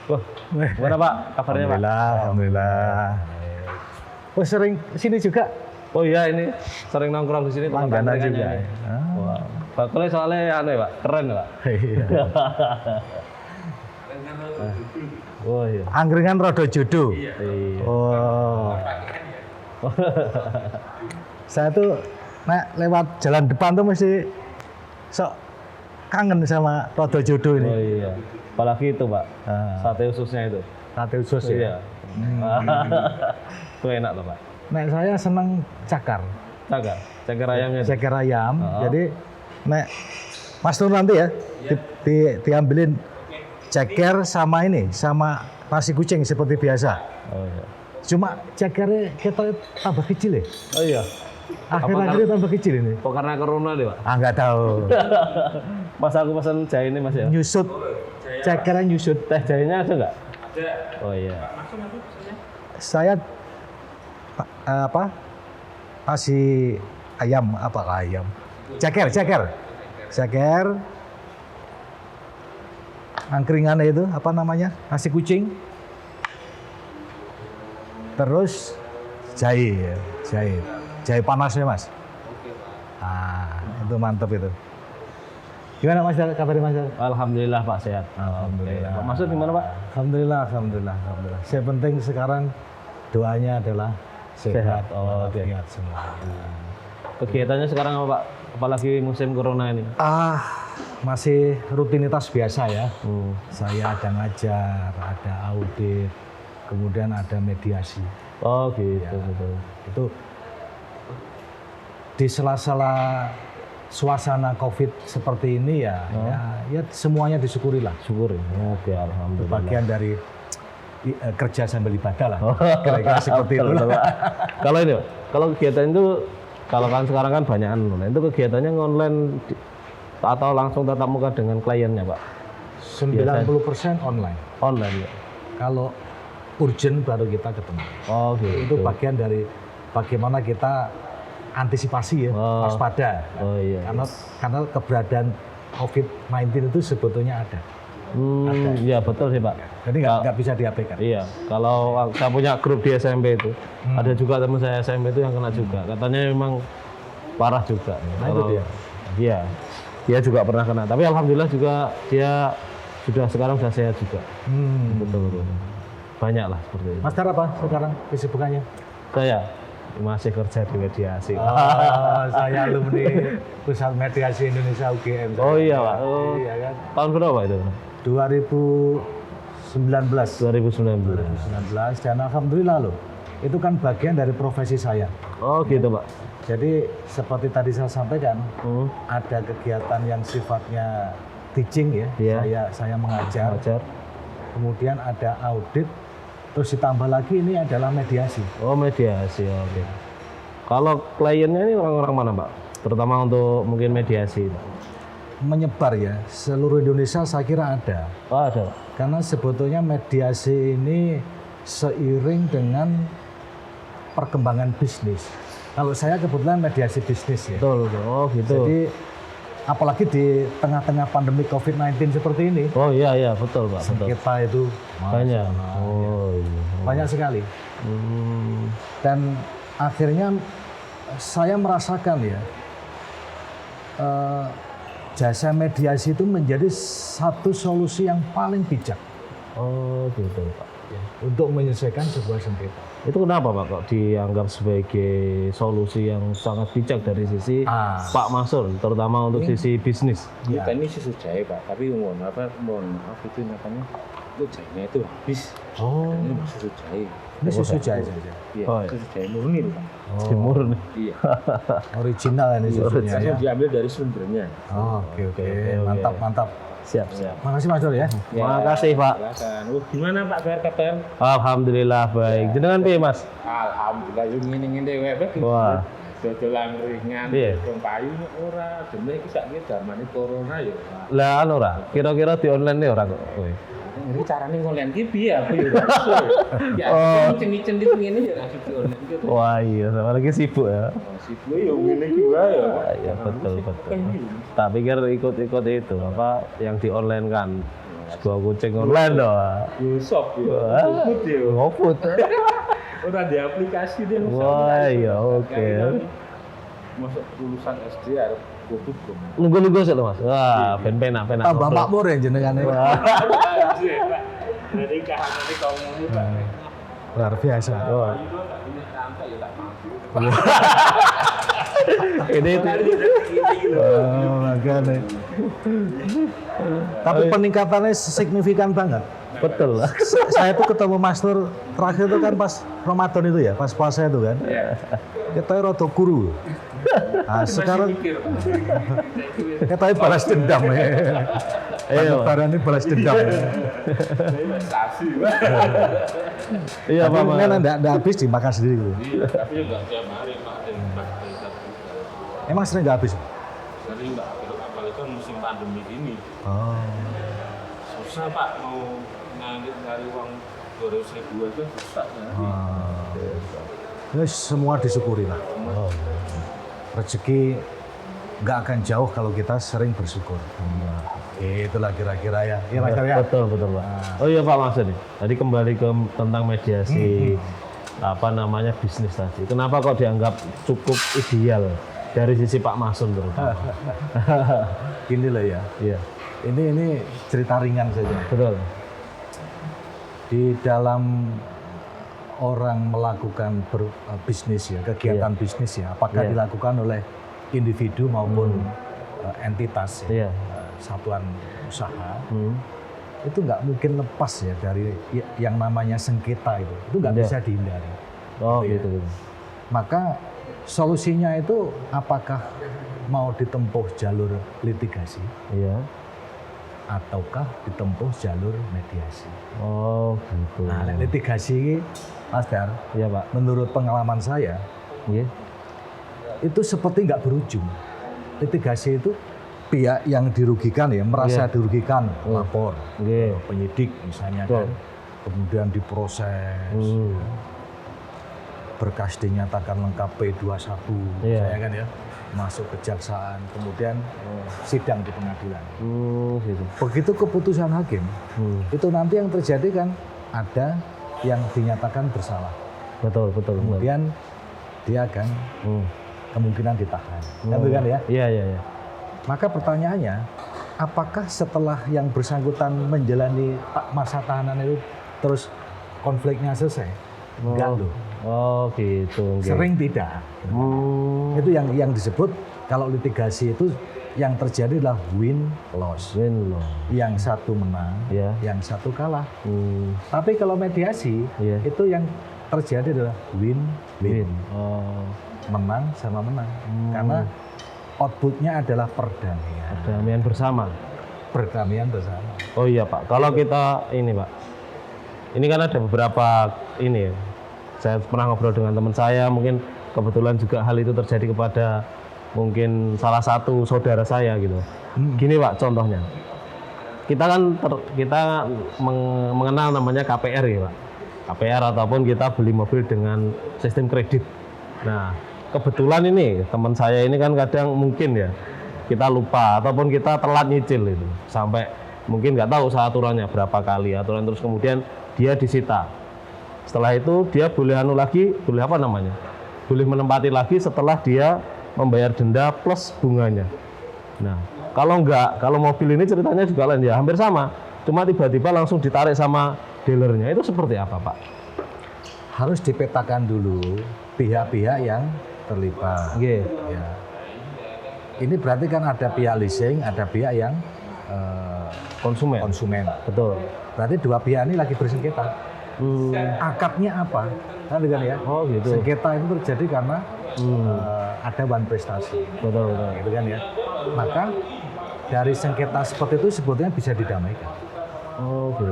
Wah, gimana Pak? Kabarnya Pak? Alhamdulillah. Oh sering sini juga? Oh iya, ini sering nongkrong di sini. Langganan juga. Ini. Wah, bakulnya soalnya aneh Pak, keren Pak. Iya. Oh iya. Angkringan Rodo Jodo. Iya. Oh. Saya tuh lewat jalan depan tuh mesti sok kangen sama Rodo Jodo ini. Oh iya. Apalagi itu Pak, sate ususnya itu. Sate usus ya. Iya. Itu enak loh Pak. Nek saya seneng cakar. Cakar ayamnya. itu. Cakar ayam. Jadi nek Mas Nur nanti ya diambilin ceker sama ini sama nasi kucing seperti biasa. Oh iya. Cuma cekernya kita tambah kecil ya. Oh iya. Akhir-akhirnya tambah kecil ini. Oh karena corona deh Pak. Ah nggak tahu. Mas aku pesan jahe ini Mas ya. Nyusut. Cekernya nyusut. Teh jahenya ada nggak? Ada. Oh iya. Saya apa? Nasi ayam apa ayam? Ceker. Angkringannya itu apa namanya? Nasi kucing. Terus jahe panasnya Mas. Itu mantep itu. Gimana Mas kabarnya Mas? Alhamdulillah Pak sehat. Alhamdulillah. Pak Masud gimana Pak? Alhamdulillah. Yang penting sekarang doanya adalah sehat. Oh, oke. Semua. Kegiatannya sekarang apa Pak? Apalagi musim corona ini. Masih rutinitas biasa ya. Saya ada ngajar, ada audit, kemudian ada mediasi. Oh gitu. Ya, itu di sela-sela suasana COVID seperti ini ya semuanya disyukurilah. Syukur ya. Oke, alhamdulillah. Bagian dari kerja sambil ibadah lah. Kira-kira seperti itu. Kalau ini, kalau kegiatan itu, kalau kan sekarang kan banyak online, itu kegiatannya online atau langsung tatap muka dengan kliennya Pak? 90% online. Online ya. Kalau urgent baru kita ketemu. Oh gitu. Itu bagian dari bagaimana kita antisipasi ya, waspada. Oh iya. Karena keberadaan COVID-19 itu sebetulnya ada. Iya betul sih Pak. Jadi nggak bisa diabaikan. Iya. Kalau saya punya grup di SMP itu, ada juga teman saya SMP itu yang kena juga. Katanya memang parah juga. Nah itu dia. Iya. Dia juga pernah kena. Tapi alhamdulillah juga dia sekarang sudah sehat juga. Betul. Banyak lah seperti itu. Mas Dar apa sekarang kesibukannya? Saya masih kerja di mediasi. Saya alumni Pusat Mediasi Indonesia UGM. Oh iya Pak. Iya kan. Tahun berapa itu? 2019 dan alhamdulillah loh. Itu kan bagian dari profesi saya. Oh gitu Pak. Jadi seperti tadi saya sampaikan, ada kegiatan yang sifatnya teaching ya. Saya mengajar. Kemudian ada audit. Terus ditambah lagi ini adalah mediasi. Oh mediasi, oke. Kalau kliennya ini orang-orang mana Pak? Terutama untuk mungkin mediasi. Menyebar ya, seluruh Indonesia saya kira ada. Oh ada. Karena sebetulnya mediasi ini seiring dengan perkembangan bisnis. Kalau saya kebetulan mediasi bisnis ya. Betul. Oh gitu. Jadi apalagi di tengah-tengah pandemi COVID-19 seperti ini. Oh iya betul Pak. Sengketa itu banyak. Banyak sekali. Dan akhirnya saya merasakan ya jasa mediasi itu menjadi satu solusi yang paling bijak. Oh gitu Pak. Untuk menyelesaikan sebuah sengketa. Itu kenapa Pak kok dianggap sebagai solusi yang sangat bijak dari sisi Pak Masur, terutama untuk sisi bisnis? Kita ini susu jahe Pak, tapi mohon maaf itu namanya itu jahenya itu habis. Ini susu jahe. Ini susu jahe saja. Iya, susu jahe murni Pak. Murni. Iya. Original ini susunya. Langsung diambil dari sumbernya. Oke. Mantap. Siap. Makasih Mas Nur ya. Makasih Pak. Silakan. Gimana Pak kabar? Alhamdulillah baik. Jenengan piye Mas? Alhamdulillah yo ngene-ngene wae. Wah. Dodolan ringan, wong payu ora, dene iki sakniki zamane corona ya. Lah anu ora, kira-kira di online ora kok kowe. Ini carane ngolen ki piye aku yo. Ya, cen-cen di ngene ya langsung di online gitu. Wah iya, apalagi sibuk ya. Sibuk yo ngene ki wae ya. Iya betul. Tak pikir ikut itu apa yang di online kan. Sebuah kucing online loh. Shop ya. Wah, Food ya. ngoput. Ora di aplikasi dia. Wah, iya oke. Masuk lulusan SD arep tutup. Nunggu-nunggu sih loh Mas. Wah, penak. Tambah makmur ya jenengan. Jadi kahanane kaum muda. Luar biasa. Wah. Ini makanya. Tapi peningkatannya signifikan banget. betul. Saya tuh ketemu Mas Nur terakhir itu kan pas Ramadan itu ya, pas puasa itu kan. Kita rada guru. Nah, sekarang kita balas dendam ya. Lebaran ini balas dendam. Iya, Pak. Kan enggak habis dimakan sendiri gitu. Tapi enggak tiap hari Pak. Emang sering enggak habis? Sering enggak, apalagi kan musim pandemi ini. Oh. Susah Pak mau nyari uang 200.000 aja susah ya. Ini semua disyukuri lah. Rezeki nggak akan jauh kalau kita sering bersyukur. Itulah kira-kira ya. Iya Mas ya. Betul Pak. Oh iya Pak Mas nih. Tadi kembali ke tentang mediasi apa namanya bisnis tadi. Kenapa kok dianggap cukup ideal dari sisi Pak Masun terutama? Gini loh ya. Iya. Ini cerita ringan saja. Betul. Di dalam orang melakukan bisnis ya, kegiatan bisnis ya, apakah dilakukan oleh individu maupun entitas ya, satuan usaha, itu nggak mungkin lepas ya dari yang namanya sengketa itu nggak bisa dihindari. Oh gitu. Maka solusinya itu apakah mau ditempuh jalur litigasi? Iya. Ataukah ditempuh jalur mediasi. Oh gitu. Nah, litigasi Mas Dar, iya Pak. menurut pengalaman saya, itu seperti nggak berujung. Litigasi itu pihak yang dirugikan ya, merasa dirugikan, lapor, penyidik misalnya kan, kemudian diproses, berkas dinyatakan lengkap P21, saya kan ya. Masuk kejaksaan, kemudian sidang di pengadilan. Gitu. Begitu keputusan hakim, itu nanti yang terjadi kan ada yang dinyatakan bersalah. Betul. Kemudian dia akan kemungkinan ditahan. Gitu kan ya? Iya. Maka pertanyaannya, apakah setelah yang bersangkutan menjalani masa tahanan itu terus konfliknya selesai? Enggak loh. Oh gitu. Sering tidak. Itu yang disebut kalau litigasi itu yang terjadi adalah win-loss. Yang satu menang, yang satu kalah. Tapi kalau mediasi itu yang terjadi adalah win-win. Menang sama menang. Karena outputnya adalah perdamaian. Perdamaian bersama. Perdamaian bersama. Oh iya Pak. Kalau kita ini Pak, ini kan ada beberapa ini ya. Saya pernah ngobrol dengan teman saya, mungkin kebetulan juga hal itu terjadi kepada mungkin salah satu saudara saya gitu. Gini Pak, contohnya. Kita kan mengenal namanya KPR ya Pak. KPR ataupun kita beli mobil dengan sistem kredit. Nah, kebetulan ini teman saya ini kan kadang mungkin ya kita lupa ataupun kita telat nyicil itu. Sampai mungkin nggak tahu aturannya berapa kali aturan, terus kemudian dia disita. Setelah itu dia boleh boleh menempati lagi setelah dia membayar denda plus bunganya. Nah, kalau mobil ini ceritanya juga lain ya, hampir sama. Cuma tiba-tiba langsung ditarik sama dealernya. Itu seperti apa, Pak? Harus dipetakan dulu pihak-pihak yang terlibat. Ya. Ini berarti kan ada pihak leasing, ada pihak yang konsumen. Betul. Berarti dua pihak ini lagi bersengketa. Akadnya apa? Kan ya? Oh gitu. Sengketa itu terjadi karena ada one prestasi. Betul. Gitu kan ya. Maka dari sengketa seperti itu sebetulnya bisa didamaikan. Oh gitu.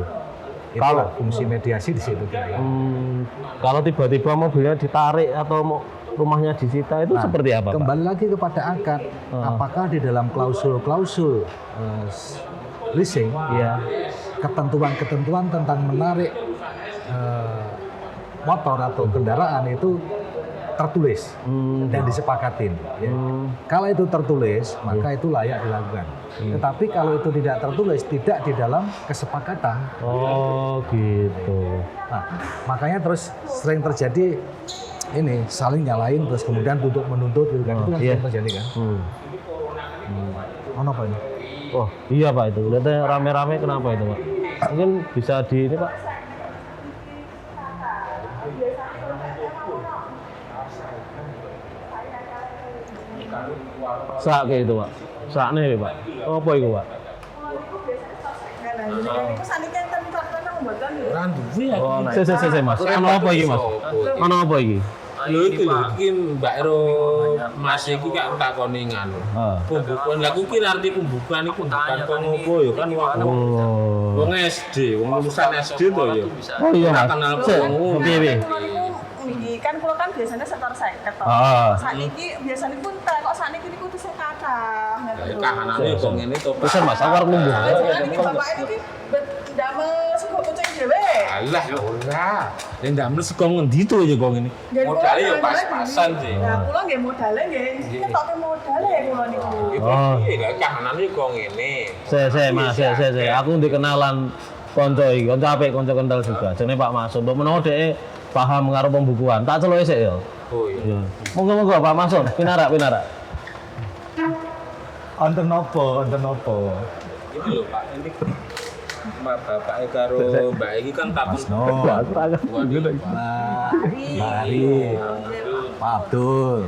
Kalau fungsi mediasi di situ ya. Kalau tiba-tiba mobilnya ditarik atau rumahnya disita itu seperti apa, Pak? Kembali lagi kepada akad. Apakah di dalam klausul leasing ketentuan-ketentuan tentang menarik motor atau kendaraan itu tertulis dan disepakatin. Ya. Kalau itu tertulis, maka itu layak dilakukan. Tetapi kalau itu tidak tertulis, tidak di dalam kesepakatan. Oh gitu. Nah, makanya terus sering terjadi ini saling nyalain terus kemudian tuntut menuntut gitu kan. Itu kan sering terjadi kan. Mana apa ini? Oh iya Pak itu. Lihatnya rame-rame kenapa itu Pak? Mungkin bisa di ini Pak. Sak kayak itu Pak. Sak nih Pak. Apa itu Pak? Oh, saya Mas. Ono apa iki Mas? Ono apa iki? Lho iki lho, iki Mbak Ero Mas iki gak takoni nganu. Pembukuan lha kuwi arti pembukuan iku bukan kok ngopo ya kan wong SD, wong lulusan SD to ya. Oh iya Mas. Piye? Kan kula kan biasanya setor 50 to. Sakniki biasanya pun kok sakniki niku tuh sing kathah. Kahanane kok ngene to. Pesan Mas, aku arep ngombe. Jadi bapak iki ndamel sego kucing dhewe. Alah ora. Nek ndamel sego ngendi to ya kok ngene. Modale ya pas-pasan sih. Nah, kula nggih modale nggih. Ketoke modale kula niku. Iya, lah kahanane kok ngene. Saya Mas, saya. Aku dikenalan konco iki, konco apik, konco kental juga. Jenenge Pak Masud. Mbok menawa dhek paham karo pembukuan. Tak celuke sik ya. Oh iya. Monggo Pak Masud, pinarak. Wonten nopo? Ini lho Pak, ini bapake karo Mbak iki kan takon. Mari. Pak Abdul.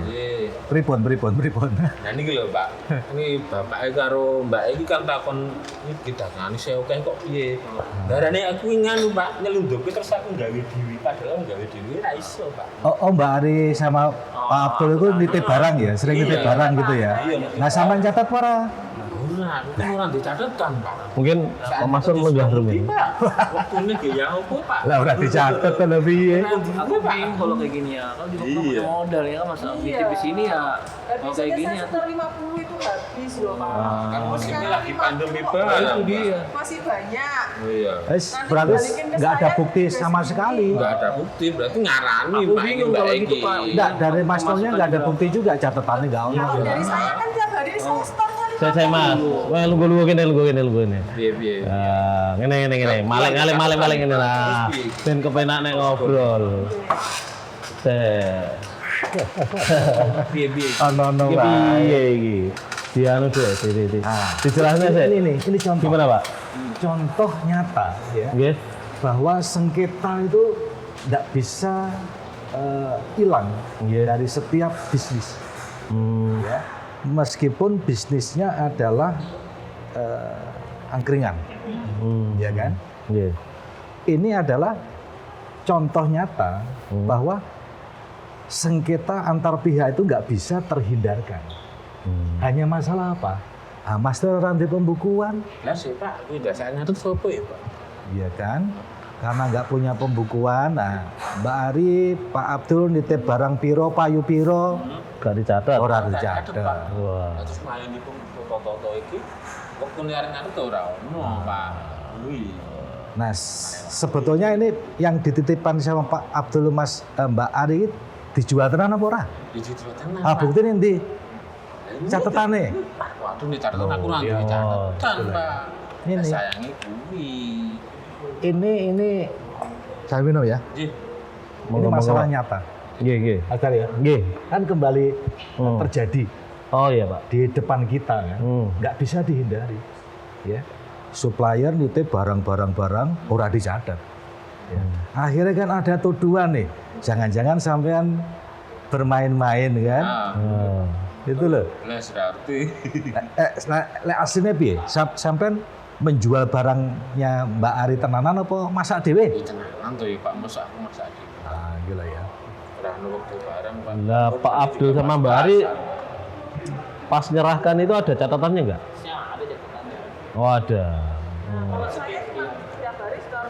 Pripun. Nah niki lho Pak. Ini bapake karo Mbak iki kan takon iki dagangane saya oke kok piye. Darane aku nganu Pak, nyelundupi terus aku gawe dhewe padahal gawe dhewe ra iso Pak. Oh Mbak Ari sama Pak Abdul itu nitip barang ya, sering nitip barang gitu ya. Nah sampean catat para? Ora dicatetan Pak. Mungkin Pak Masud lenggah rumit. Waktune ge ya opo Pak? Lah ora dicatat to lho piye. Aku bingung kalau kayak gini ya. Kalau juga punya modal ya kan masa nitip di sini ya. Kalau kayak gini ya. Setor 50 itu habis loh Pak. Kan musimnya lagi pandemi banget. Itu dia. Masih banyak. Oh iya. Berarti nggak ada bukti sama sekali. Enggak ada bukti, berarti ngarani Aku Pak iki bingung Mbak kalau iki. gitu, Pak. Enggak, dari Mas Tolnya nggak ada bukti juga, catatannya nggak ono. Dari saya kan tiap hari saya setornya Saya Mas. Wah lungguh kene. Piye. Ngene. Malek ngene lah. Ben kepenak nek ngobrol. Piye. Ono Iki piye iki? Dianu deh. Dijelasne sik. Ini contoh. Gimana, Pak? Contoh nyata ya. Nggih. Bahwa sengketa itu tidak bisa hilang dari setiap bisnis. Ya. Meskipun bisnisnya adalah angkringan, ya kan? Nggih. Ini adalah contoh nyata bahwa sengketa antar pihak itu nggak bisa terhindarkan. Hanya masalah apa? Master rantai pembukuan. Lah sih Pak, kuwi dasarnya itu sopo ya Pak? Iya kan? Karena nggak punya pembukuan, nah Mbak Ari, Pak Abdul nitip barang piro, payu piro, Gak dicatat. orang dicatat. Wah. Terus malah di foto-foto iki waktu niaran itu ora ono Pak. Nah, sebetulnya ini yang dititipkan sama Pak Abdul Mas Mbak Ari dijual tenan apa ora? Dijual tenan. Bukti nanti catatannya. Waduh nih catatan aku nanti catatan Pak. Ini. Sayangi kuwi. Ini saya minum ya. Nggih. Ini masalah nyata. Nggih. Agar ya. Nggih. Kan kembali terjadi Oh iya, Pak. di depan kita kan. Nggak bisa dihindari. Ya. Supplier nitip barang-barang ora dicatat. Ya. Akhirnya kan ada tuduhan nih. Jangan-jangan sampean bermain-main kan. Itu loh. Lah berarti. Lek aslinya piye? Sampean menjual barangnya Mbak Ari tenanan apa masak dhewe? Tenanan tuh ya Pak, masak dhewe. Ah, gila ya. Ora ono waktu barang Pak. Lah Pak Abdul sama Mbak Ari pas nyerahkan itu ada catatannya enggak? Ya, ada catatannya. Oh ada. Kalau saya cuma tiap hari setor,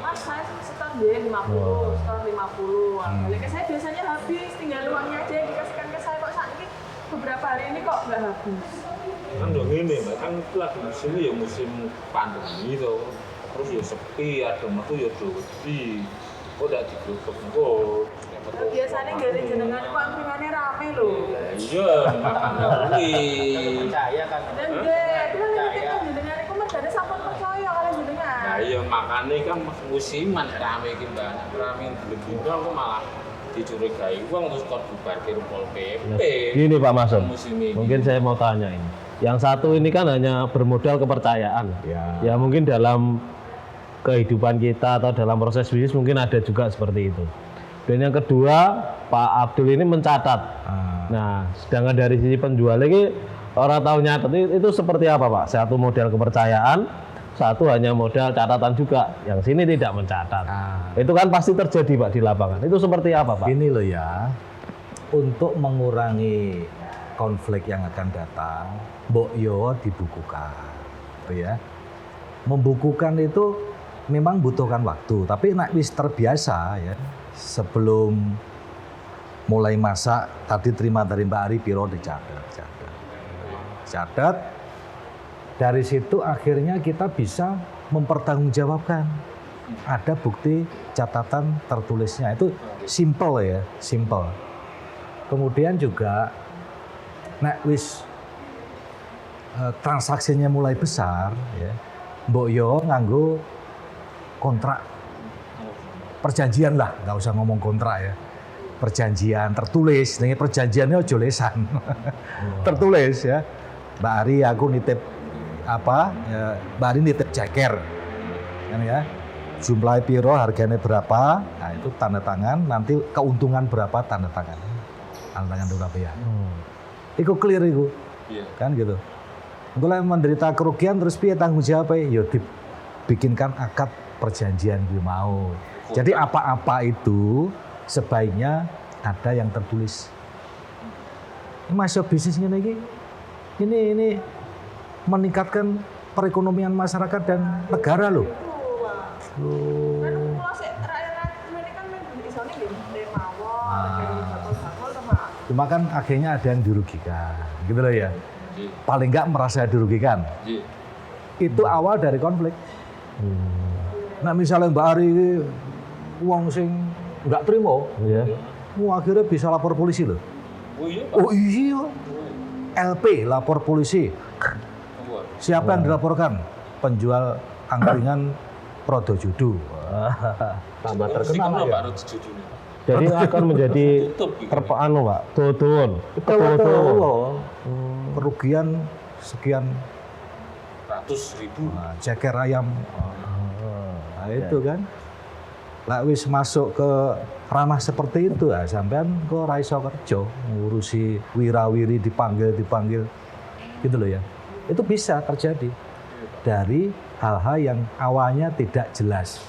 Mas saya setor deh 50, setor 50. Balik saya biasanya habis, tinggal uangnya aja yang dikasihkan ke saya kok saat ini beberapa hari ini kok nggak habis. Kan dong ini Mbak, kan lagi musim ya musim pandemi tuh. Terus ya sepi, ada metu ya wedi. kok udah digeruduk kok. Biasanya gak jenengan kok angkringannya rame loh. Iya, makanya kuwi. Percaya kan. Dan nggih, itu kan jenengan iku mergane sampun percaya kalian jenengan. Nah iya makanya kan musiman rame iki Mbak. Rame dino aku malah dicurigai uang terus kok diparkir Pol PP. Gini Pak Mason, Musim ini. mungkin saya mau tanya ini. Yang satu ini kan hanya bermodal kepercayaan. Ya. Ya mungkin dalam kehidupan kita atau dalam proses bisnis mungkin ada juga seperti itu. Dan yang kedua, Pak Abdul ini mencatat. Nah, sedangkan dari sisi penjual ini orang tahu nyatet itu seperti apa Pak? Satu modal kepercayaan, satu hanya modal catatan juga. Yang sini tidak mencatat. Itu kan pasti terjadi Pak di lapangan. Itu seperti apa Pak? Ini loh ya, untuk mengurangi konflik yang akan datang, mbok yo dibukukan, gitu ya. Membukukan itu memang butuhkan waktu, tapi nek wis terbiasa ya, sebelum mulai masak tadi terima dari Mbak Ari piro catat. Dari situ akhirnya kita bisa mempertanggungjawabkan. Ada bukti catatan tertulisnya, itu simple ya, simple. Kemudian juga nek wis transaksinya mulai besar ya, mbok yo nganggo kontrak perjanjian lah, nggak usah ngomong kontrak ya, perjanjian tertulis. Nih perjanjiannya ojo lesan, tertulis ya. Mbak Ari aku nitip apa? Ya, Mbak Ari nitip ceker, kan ya. Jumlah piro, harganya berapa? Nah itu tanda tangan. Nanti keuntungan berapa, tanda tangan. Tanda tangan berapa ya? Iku clear iku, kan gitu. Untuk yang menderita kerugian terus piye tanggung jawab? Ya dibikinkan akad perjanjian gue mau. Jadi apa-apa itu sebaiknya ada yang tertulis. Ini masuk bisnis ini meningkatkan perekonomian masyarakat dan negara loh. Kan kalau rakyat ini kan isone nggih mawon, bakul-bakul to Pak. Cuma kan akhirnya ada yang dirugikan, gitu loh ya. Paling nggak merasa dirugikan. Itu awal dari konflik. Nah misalnya Mbak Ari uang sing nggak terima, akhirnya bisa lapor polisi loh. Oh iya, LP lapor polisi. Siapa yang dilaporkan? Penjual angkringan Prodojudu. Tambah terkenal ya. Jadi akan menjadi terpaanu Pak, tutun. Kerugian sekian ratus ribu. Ceker ayam. Nah itu kan. Lah wis masuk ke ranah seperti itu ya, sampean kok ra iso kerja ngurusi wirawiri dipanggil gitu loh ya. Itu bisa terjadi dari hal-hal yang awalnya tidak jelas.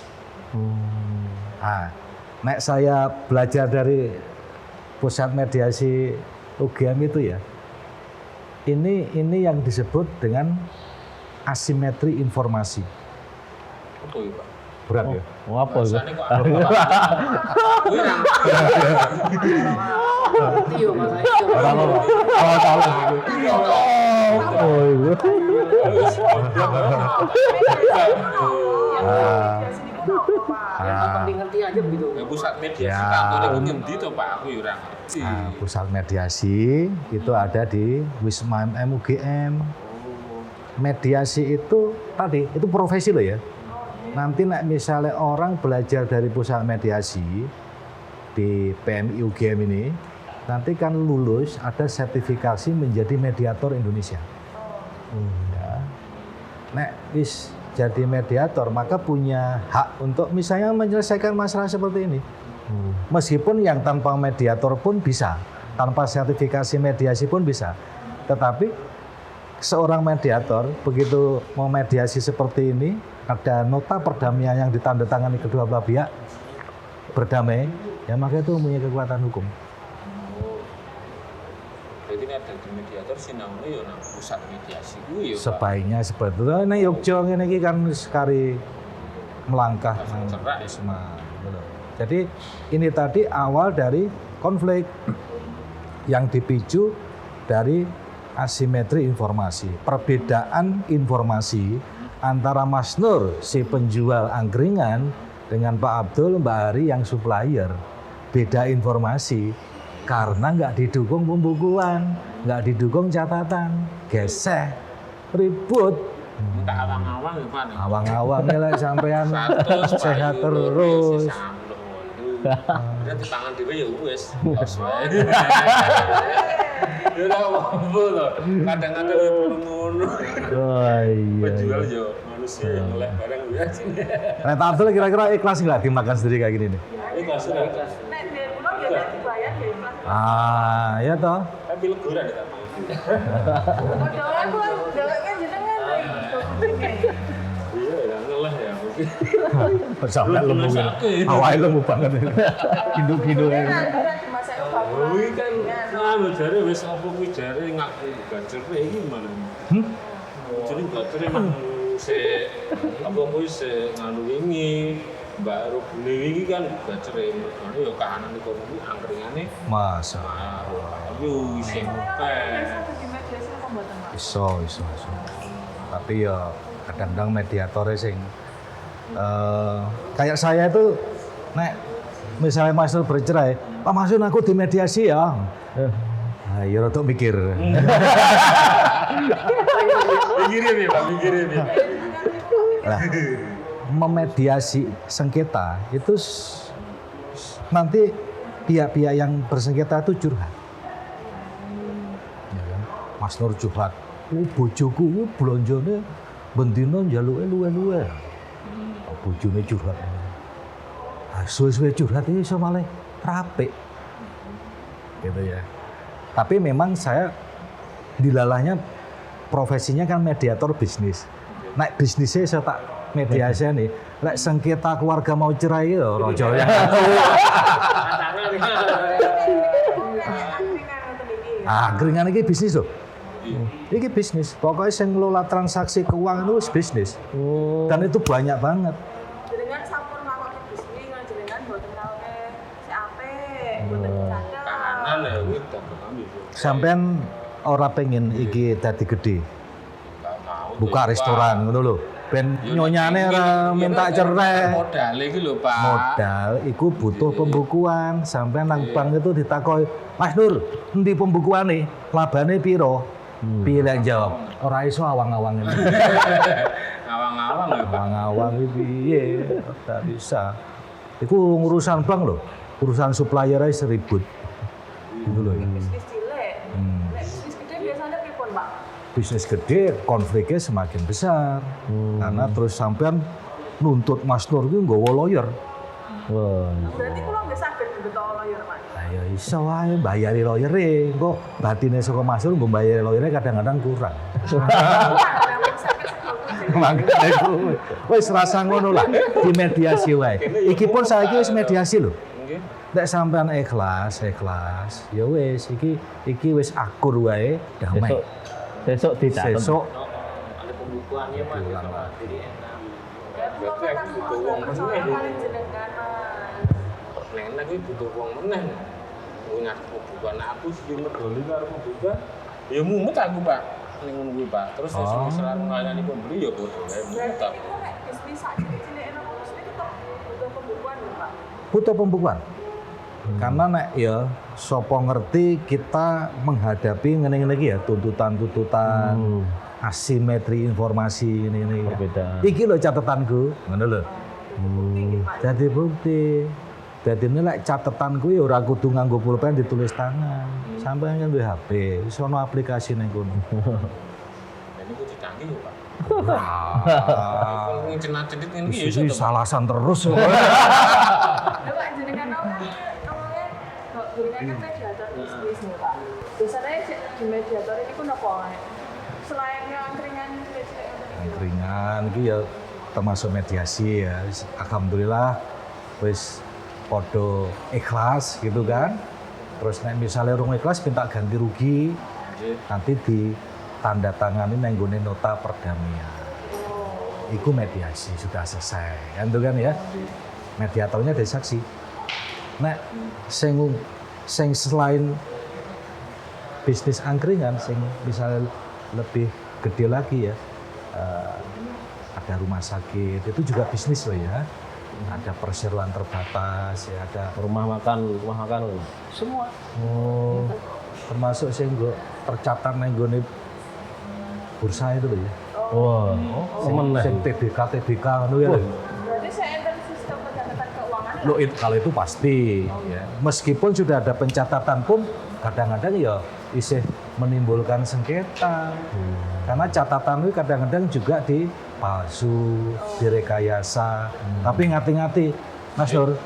Nah, nek saya belajar dari pusat mediasi UGM itu ya, ini yang disebut dengan asimetri informasi. Apa ya Pak? Berat ya? Oh, apa itu? Rasanya kok apa Pak? Kuwi nang Iya Mas Ayo. Awal-awal. Oh, iya. Yang penting ngerti aja begitu. ya pusat mediasi kantornya ku ngendi to Pak? Aku yo ora ngerti. Nah, pusat mediasi itu ada di Wisma MM UGM. Mediasi itu tadi, itu profesi loh ya. Nanti misalnya orang belajar dari pusat mediasi di PMI UGM ini, nanti kan lulus ada sertifikasi menjadi mediator Indonesia. Ya. Nek wis jadi mediator maka punya hak untuk misalnya menyelesaikan masalah seperti ini. Meskipun yang tanpa mediator pun bisa, tanpa sertifikasi mediasi pun bisa. Tetapi seorang mediator begitu mau mediasi seperti ini, ada nota perdamaian yang ditandatangani kedua belah pihak berdamai, ya maka itu punya kekuatan hukum. Berarti ini ada di mediator sinamune yo nang pusat mediasi kuwi yo Pak. Sebaiknya seperti itu. Nah, Yogyo ini kan sekali melangkah nang cerak. Wisma. Jadi ini tadi awal dari konflik yang dipicu dari asimetri informasi, perbedaan informasi antara Mas Nur si penjual angkringan Dengan Pak Abdul, Mbak Ari yang supplier. Beda informasi. Karena nggak didukung pembukuan, nggak didukung catatan. Geseh, ribut. Tak awang-awang ya Pak. Awang-awang lah sampean sehat terus. Dia di tangan dhewe ya wis. Ya ora apa lho. Kadang-kadang ya perlu ngono. Oh iya. Penjual yo manusia yang ngelek barang ya. Nah, Pak Abdul kira-kira ikhlas nggak dimakan sendiri kayak gini nih? Ikhlas ora. Nek biar pulang ya nek dibayar ya ikhlas. Ya toh. Tapi leguran ya tapi. Modal aku dheweke jenengan lho. Iya ya ngeleh ya mungkin. Sampai lemu gitu. Awalnya lemu banget. Gindu-gindu ya. Nanti masa itu bagus. Kuwi kan anu jare wis apa kuwi jare ngaku gacere iki gimana? Jadi gacere mah se apa kuwi se nganu wingi Mbak Rubune wingi kan gacere ngono ya kahanan ekonomi angkringane Masa. yo isih mupeh. Di media sih kok mboten, Pak. Iso. Tapi ya kadang-kadang mediatornya sing kayak saya itu nek misalnya Mas Nur bercerai, Pak Masun aku dimediasi ya. Nah, ya rada mikir. Pikirin ya, Pak, pikirin ya. Lah, memediasi sengketa itu nanti pihak-pihak yang bersengketa itu curhat. Ya kan? Mas Nur curhat, bojoku blonjone bendino njaluke luwe-luwe. Bojone curhat. Suwe-suwe curhat iki iso malah rapik. Gitu ya. Tapi memang saya dilalahnya profesinya kan mediator bisnis. Nek bisnisnya saya tak mediasi nih. Nek sengketa keluarga mau cerai ya rojo ya. Angkringan iki bisnis loh. Iki bisnis. Pokoknya yang ngelola transaksi keuangan itu bisnis. Dan itu banyak banget. Jenengan sampun nglakoni bisnis lan jenengan mboten naune si apik, mboten cacah. Kahanan ya kuwi dagangan iki. Sampean ora pengen iki dadi gede. Enggak mau. Buka restoran ngono lho. Ben nyonyane ora minta cerai. Modal iki lho, Pak. Modal iku butuh pembukuan. Sampean nang bank itu ditakoki, "Mas Nur, endi pembukuane? Labane piro?" Piye lek jawab? Ora iso awang-awang ini. Awang-awang lho, Pak. Awang-awang iki piye? Ora bisa. Iku urusan bank lho. Urusan supplier ae seribut. Gitu loh. Bisnis cilik. Nek bisnis gede biasanya pripun, Pak? Bisnis gede konfliknya semakin besar. Karena terus sampean nuntut Mas Nur ki nggawa lawyer. Wah. Berarti kula nggak saged beto lawyer, Pak. Ya iso wae bayari lawyere. Engko batine saka Mas Nur nggo bayari lawyere kadang-kadang kurang. Makane iku wis rasa ngono lah dimediasi wae. Iki pun saiki wis mediasi lho. Nggih. Nek sampean ikhlas, ya wis iki wis akur wae damai. Besok dicatat. Sesuk Ada pembukuannya Mas, jadi enak. Ya kula kan butuh wong percaya meneh. kali jenengan. Nek kuwi butuh wong meneh. Kuwi ngasih pembukaan aku sih medoli karo pembukaan. Ya mumet aku, Pak. Ning ngono kuwi, Pak. Terus setelah melayani pembeli ya bodoh wae mumet Berarti aku. itu nek bisnis sak cilik-cilik nang bisnis tetep butuh pembukuan lho, Pak. butuh pembukuan. Karena nek ya sapa ngerti kita menghadapi ngene-ngene iki ya tuntutan-tuntutan asimetri informasi ini. Perbedaan. Iki lho catatanku, ngono lho. Jadi bukti. Jadi ini lek catatanku ya ora kudu nganggo pulpen ditulis tangan. Sampai kan duwe HP, wis ono aplikasi ning kono. Jadi kudu canggih ya, Pak. Ah. Wong cenat-cenit ngene iki ya iso Iki to. salasan terus. Lho Pak jenengan awalnya kok jenengan kan mediator bisnis nih, Pak. Biasanya di mediator ini ku napa wae? Selain yang angkringan cilik-cilik ngoten iki. Ringan iki ya termasuk mediasi ya. Alhamdulillah wis podo ikhlas gitu kan. Terus nek misalnya urung ikhlas minta ganti rugi, nanti ditanda tangani nang nggone nota perdamaian. Iku mediasi sudah selesai. Kan itu kan ya. Mediatornya dari saksi. Nek sing selain bisnis angkringan sing misalnya lebih gede lagi ya. Ada rumah sakit, itu juga bisnis loh ya. ada perseroan terbatas, ya ada Rumah makan. semua. Oh. Termasuk sing nggo tercatat nang nggone bursa itu loh ya. Wah, Sing TBK ngono ya. lho. Berarti saya enter sistem pencatatan keuangan ya? Loh, kalau itu pasti ya. Meskipun sudah ada pencatatan pun kadang-kadang ya isih menimbulkan sengketa. Karena catatan itu kadang-kadang juga dipalsu, direkayasa. Tapi ngati-ngati, Mas Nur,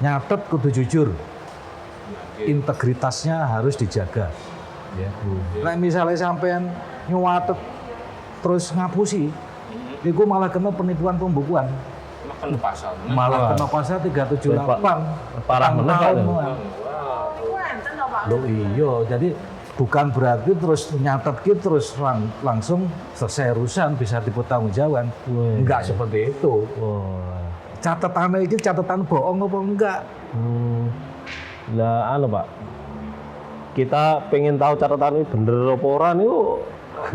nyatet kudu jujur. Integritasnya harus dijaga. Ya. Nah, misalnya sampean nyuwatet terus ngapusi, itu malah kena penipuan pembukuan. Makan pasal. Malah kena pasal 378. Parah meneh, Pak. Iku enten lho Pak. Loh iya, jadi bukan berarti terus nyatet gitu terus langsung selesai urusan bisa dipertanggungjawabkan. Enggak seperti itu. Wah. Catatannya ini catatan bohong apa enggak? Lah Pak. Kita pengen tahu catatan ini bener apa ora niku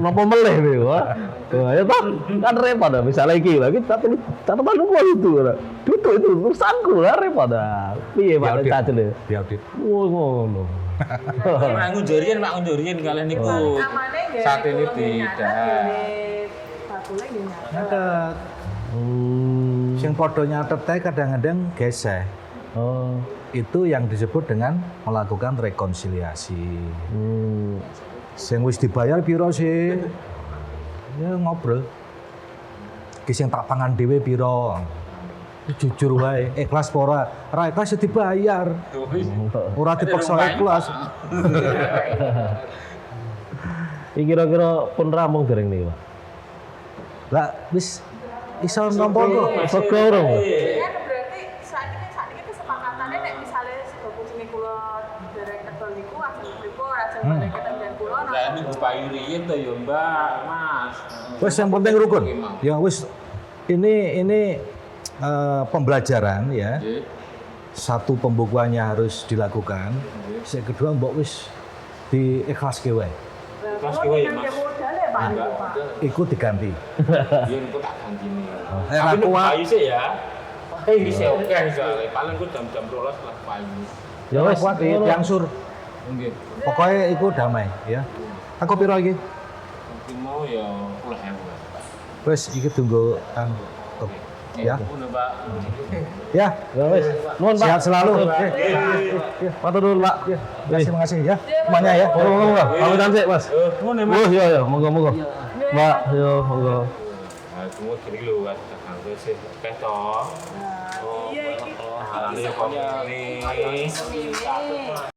napa meleh nih, Wah. Ya toh, kan repot dah. Misalnya iki lagi catatan gua itu. Duduk itu urusanku lah repot dah. Piye Pak cacile? Diaudit. Oh, ngono. Pak ngunjurian kalian niku. Amane nggih. Saat ini tidak. Bakule nggih nyatet. Nyatet. Sing padha nyatet ae kadang-kadang geseh. Oh. Itu yang disebut dengan melakukan rekonsiliasi. Sing wis dibayar piro sih? Ya ngobrol. Ki sing tak pangan dhewe piro? Jujur wae, ikhlas apa ora? Ora ikhlas ya dibayar. Ora dipaksa ikhlas. Iki kira-kira pun rampung dereng nih, Pak. Lah wis iso nampa kok. Sego urung. Kan berarti saat ini kesepakatannya nek misalnya sebab sini kula derek kedol niku ajeng pripun ajeng balik ketemu kula Lah niku payu riyen to ya, Mbak, Mas. Wis yang penting rukun. Ya wis ini pembelajaran ya. Satu pembukuannya harus dilakukan. Yang kedua mbok wis diikhlaske wae. Kelas kowe ya, Mas. modal ya Pak niku Pak. Iku diganti. Yen kok tak ganti nih. Ra kuat. Payu sih ya. Ini sih oke soalnya. Paling ku jam-jam 12 lah payu. Ya Ora wis, kuat diangsur. Nggih. Pokoknya iku damai ya. Aku piro iki? Iki mau ya 10.000. Wis iki tunggu ya. Ngono, Pak. Ya, Ya wis. Nuwun Pak. sehat selalu. Matur nuwun Pak. Terima kasih ya. Semuanya ya. Monggo. Pamitan sik, Mas. Ngono, Oh Mas. iya ya, monggo. Mbak, yo monggo. Nah, semua gini lho, Mas. Kanggo sih teh toh. Iya iki. Halane kok ini.